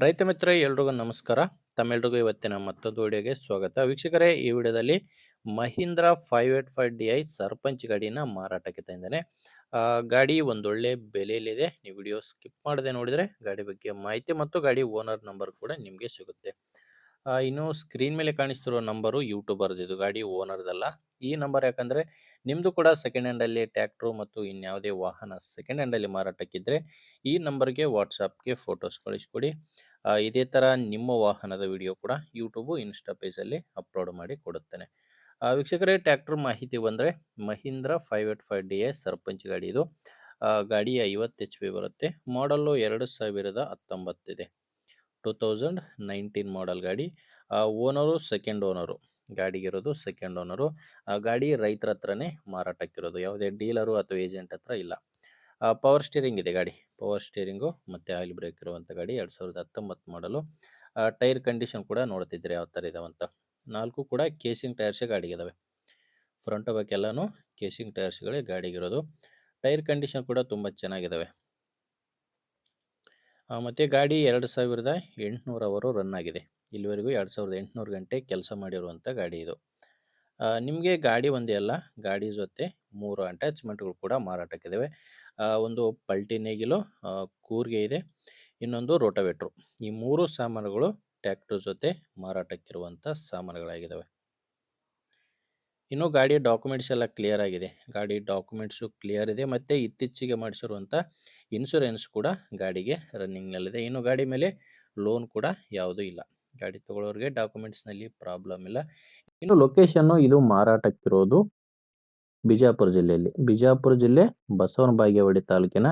ರೈತ ಮಿತ್ರ ಎಲ್ರಿಗೂ ನಮಸ್ಕಾರ. ತಮ್ಮೆಲ್ರಿಗೂ ಇವತ್ತಿನ ಮತ್ತೊಂದು ವಿಡಿಯೋಗೆ ಸ್ವಾಗತ. ವೀಕ್ಷಕರೇ, ಈ ವಿಡಿಯೋದಲ್ಲಿ ಮಹೀಂದ್ರ 585 DI ಸರ್ಪಂಚ್ ಗಾಡಿನ ಮಾರಾಟಕ್ಕೆ ತಂದಿದ್ದೇನೆ. ಗಾಡಿ ಒಂದೊಳ್ಳೆ ಬೆಲೆಯಲ್ಲಿದೆ. ನೀವು ವಿಡಿಯೋ ಸ್ಕಿಪ್ ಮಾಡದೆ ನೋಡಿದರೆ ಗಾಡಿ ಬಗ್ಗೆ ಮಾಹಿತಿ ಮತ್ತು ಗಾಡಿ ಓನರ್ ನಂಬರ್ ಕೂಡ ನಿಮಗೆ ಸಿಗುತ್ತೆ. ಇನ್ನು ಸ್ಕ್ರೀನ್ ಮೇಲೆ ಕಾಣಿಸ್ತಿರೋ ನಂಬರು ಯೂಟ್ಯೂಬರ್ದು, ಇದು ಗಾಡಿ ಓನರ್ದಲ್ಲ. ಈ ನಂಬರ್ ಯಾಕಂದರೆ ನಿಮ್ಮದು ಕೂಡ ಸೆಕೆಂಡ್ ಹ್ಯಾಂಡಲ್ಲಿ ಟ್ಯಾಕ್ಟ್ರು ಮತ್ತು ಇನ್ಯಾವುದೇ ವಾಹನ ಸೆಕೆಂಡ್ ಹ್ಯಾಂಡಲ್ಲಿ ಮಾರಾಟಕ್ಕಿದ್ದರೆ ಈ ನಂಬರ್ಗೆ ವಾಟ್ಸಪ್ಗೆ ಫೋಟೋಸ್ ಕಳಿಸ್ಕೊಡಿ. ಇದೇ ಥರ ನಿಮ್ಮ ವಾಹನದ ವಿಡಿಯೋ ಕೂಡ ಯೂಟ್ಯೂಬು ಇನ್ಸ್ಟಾ ಪೇಜಲ್ಲಿ ಅಪ್ಲೋಡ್ ಮಾಡಿ ಕೊಡುತ್ತೇನೆ. ವೀಕ್ಷಕರೇ, ಟ್ಯಾಕ್ಟ್ರ್ ಮಾಹಿತಿ ಬಂದರೆ ಮಹೀಂದ್ರ 585DI ಸರ್ಪಂಚ್ ಗಾಡಿ ಇದು. ಗಾಡಿ 50 HP ಬರುತ್ತೆ. ಮಾಡಲ್ಲು 2019 ಇದೆ. 2019 ಮಾಡಲ್ ಗಾಡಿ. ಓನರು ಸೆಕೆಂಡ್ ಓನರು, ಗಾಡಿಗಿರೋದು ಸೆಕೆಂಡ್ ಓನರು. ಗಾಡಿ ರೈತರ ಹತ್ರನೇ ಮಾರಾಟಕ್ಕಿರೋದು, ಯಾವುದೇ ಡೀಲರು ಅಥವಾ ಏಜೆಂಟ್ ಹತ್ರ ಇಲ್ಲ. ಪವರ್ ಸ್ಟೀರಿಂಗ್ ಇದೆ ಗಾಡಿ, ಪವರ್ ಸ್ಟೀರಿಂಗು ಮತ್ತು ಆಯಿಲ್ ಬ್ರೇಕ್ ಇರುವಂಥ ಗಾಡಿ. 2019 ಮಾಡಲು. ಟೈರ್ ಕಂಡೀಷನ್ ಕೂಡ ನೋಡ್ತಿದ್ರೆ ಯಾವ ಥರ ಇದಾವಂತ. 4 ಕೂಡ ಕೇಸಿಂಗ್ ಟೈರ್ಸೇ ಗಾಡಿಗಿದ್ದಾವೆ. ಫ್ರಂಟ್ ಬ್ಯಾಕ್ ಎಲ್ಲನೂ ಕೇಸಿಂಗ್ ಟೈರ್ಸ್ಗಳೇ ಗಾಡಿಗಿರೋದು. ಟೈರ್ ಕಂಡೀಷನ್ ಕೂಡ ತುಂಬ ಚೆನ್ನಾಗಿದ್ದಾವೆ. ಮತ್ತು ಗಾಡಿ 2800 ಅವರು ರನ್ ಆಗಿದೆ. ಇಲ್ಲಿವರೆಗೂ 2800 ಗಂಟೆ ಕೆಲಸ ಮಾಡಿರುವಂಥ ಗಾಡಿ ಇದು. ನಿಮಗೆ ಗಾಡಿ ಒಂದೇ ಅಲ್ಲ, ಗಾಡಿ ಜೊತೆ 3 ಅಟ್ಯಾಚ್ಮೆಂಟ್ಗಳು ಕೂಡ ಮಾರಾಟಕ್ಕಿದ್ದಾವೆ. ಒಂದು ಪಲ್ಟಿ ನೇಗಿಲು, ಕೂರ್ಗೆ ಇದೆ, ಇನ್ನೊಂದು ರೋಟೋವೇಟ್ರು. ಈ 3 ಸಾಮಾನುಗಳು ಟ್ಯಾಕ್ಟರ್ ಜೊತೆ ಮಾರಾಟಕ್ಕಿರುವಂಥ ಸಾಮಾನುಗಳಾಗಿದ್ದಾವೆ. ಇನ್ನು ಗಾಡಿ ಡಾಕ್ಯುಮೆಂಟ್ಸ್ ಎಲ್ಲ ಕ್ಲಿಯರ್ ಆಗಿದೆ. ಗಾಡಿ ಡಾಕ್ಯುಮೆಂಟ್ಸು ಕ್ಲಿಯರ್ ಇದೆ ಮತ್ತು ಇತ್ತೀಚೆಗೆ ಮಾಡಿಸಿರುವಂಥ ಇನ್ಶೂರೆನ್ಸ್ ಕೂಡ ಗಾಡಿಗೆ ರನ್ನಿಂಗ್ನಲ್ಲಿದೆ. ಇನ್ನು ಗಾಡಿ ಮೇಲೆ ಲೋನ್ ಕೂಡ ಯಾವುದೂ ಇಲ್ಲ. ಗಾಡಿ ತೊಗೊಳ್ಳೋರಿಗೆ ಡಾಕ್ಯುಮೆಂಟ್ಸ್ನಲ್ಲಿ ಪ್ರಾಬ್ಲಮ್ ಇಲ್ಲ. ಇನ್ನು ಲೊಕೇಶನ್ನು ಇದು ಮಾರಾಟಕ್ಕಿರೋದು ಬಿಜಾಪುರ ಜಿಲ್ಲೆಯಲ್ಲಿ. ಬಿಜಾಪುರ ಜಿಲ್ಲೆ ಬಸವನ ಬಾಗೇವಾಡಿ ತಾಲೂಕಿನ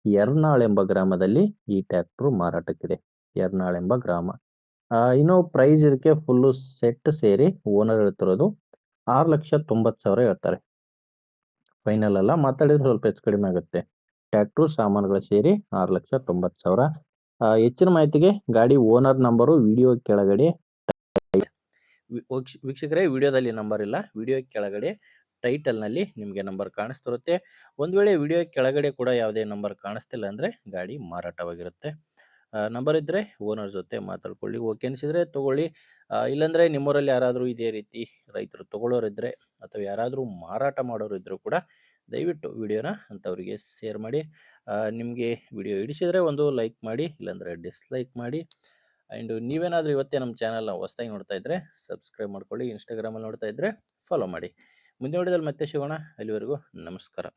ಯರ್ನಾಳ್ ಎಂಬ ಗ್ರಾಮದಲ್ಲಿ ಈ ಟ್ಯಾಕ್ಟ್ರು ಮಾರಾಟಕ್ಕಿದೆ. ಯರ್ನಾಳ್ ಎಂಬ ಗ್ರಾಮ. ಇನ್ನು ಪ್ರೈಸ್ ಇದಕ್ಕೆ ಫುಲ್ಲು ಸೆಟ್ ಸೇರಿ ಓನರ್ ಹೇಳ್ತಿರೋದು 6,90,000 ಹೇಳ್ತಾರೆ. ಫೈನಲ್ ಅಲ್ಲ, ಮಾತಾಡಿದ್ರೆ ಸ್ವಲ್ಪ ಹೆಚ್ಚು ಕಡಿಮೆ ಆಗುತ್ತೆ. ಟ್ಯಾಕ್ಟ್ರು ಸಾಮಾನುಗಳು ಸೇರಿ 6,90,000. ಹೆಚ್ಚಿನ ಮಾಹಿತಿಗೆ ಗಾಡಿ ಓನರ್ ನಂಬರು ವಿಡಿಯೋ ಕೆಳಗಡೆ. ವೀಕ್ಷಕರೇ, ವಿಡಿಯೋದಲ್ಲಿ ನಂಬರ್ ಇಲ್ಲ, ವಿಡಿಯೋ ಕೆಳಗಡೆ ಟೈಟಲ್ನಲ್ಲಿ ನಿಮಗೆ ನಂಬರ್ ಕಾಣಿಸ್ತಿರುತ್ತೆ. ಒಂದು ವೇಳೆ ವಿಡಿಯೋ ಕೆಳಗಡೆ ಕೂಡ ಯಾವುದೇ ನಂಬರ್ ಕಾಣಿಸ್ತಿಲ್ಲ ಅಂದರೆ ಗಾಡಿ ಮಾರಾಟವಾಗಿರುತ್ತೆ. ನಂಬರ್ ಇದ್ದರೆ ಓನರ್ ಜೊತೆ ಮಾತಾಡ್ಕೊಳ್ಳಿ. ಓಕೆ ಅನಿಸಿದರೆ ತೊಗೊಳ್ಳಿ. ಇಲ್ಲಾಂದರೆ ನಿಮ್ಮೂರಲ್ಲಿ ಯಾರಾದರೂ ಇದೇ ರೀತಿ ರೈತರು ತೊಗೊಳ್ಳೋರಿದ್ದರೆ ಅಥವಾ ಯಾರಾದರೂ ಮಾರಾಟ ಮಾಡೋರು ಇದ್ದರೂ ಕೂಡ ದಯವಿಟ್ಟು ವಿಡಿಯೋನ ಅಂಥವರಿಗೆ ಶೇರ್ ಮಾಡಿ. ನಿಮಗೆ ವಿಡಿಯೋ ಹಿಡಿಸಿದರೆ ಒಂದು ಲೈಕ್ ಮಾಡಿ, ಇಲ್ಲಾಂದರೆ ಡಿಸ್ಲೈಕ್ ಮಾಡಿ. ಆ್ಯಂಡ್ ನೀವೇನಾದರೂ ಇವತ್ತೇ ನಮ್ಮ ಚಾನಲ್ನ ಹೊಸದಾಗಿ ನೋಡ್ತಾ ಇದ್ದರೆ ಸಬ್ಸ್ಕ್ರೈಬ್ ಮಾಡ್ಕೊಳ್ಳಿ. ಇನ್ಸ್ಟಾಗ್ರಾಮಲ್ಲಿ ನೋಡ್ತಾ ಇದ್ದರೆ ಫಾಲೋ ಮಾಡಿ. ಮುಂದಿನ ವಿಡಿಯೋದಲ್ಲಿ ಮತ್ತೆ ಸಿಗೋಣ. ಅಲ್ಲಿವರೆಗೂ ನಮಸ್ಕಾರ.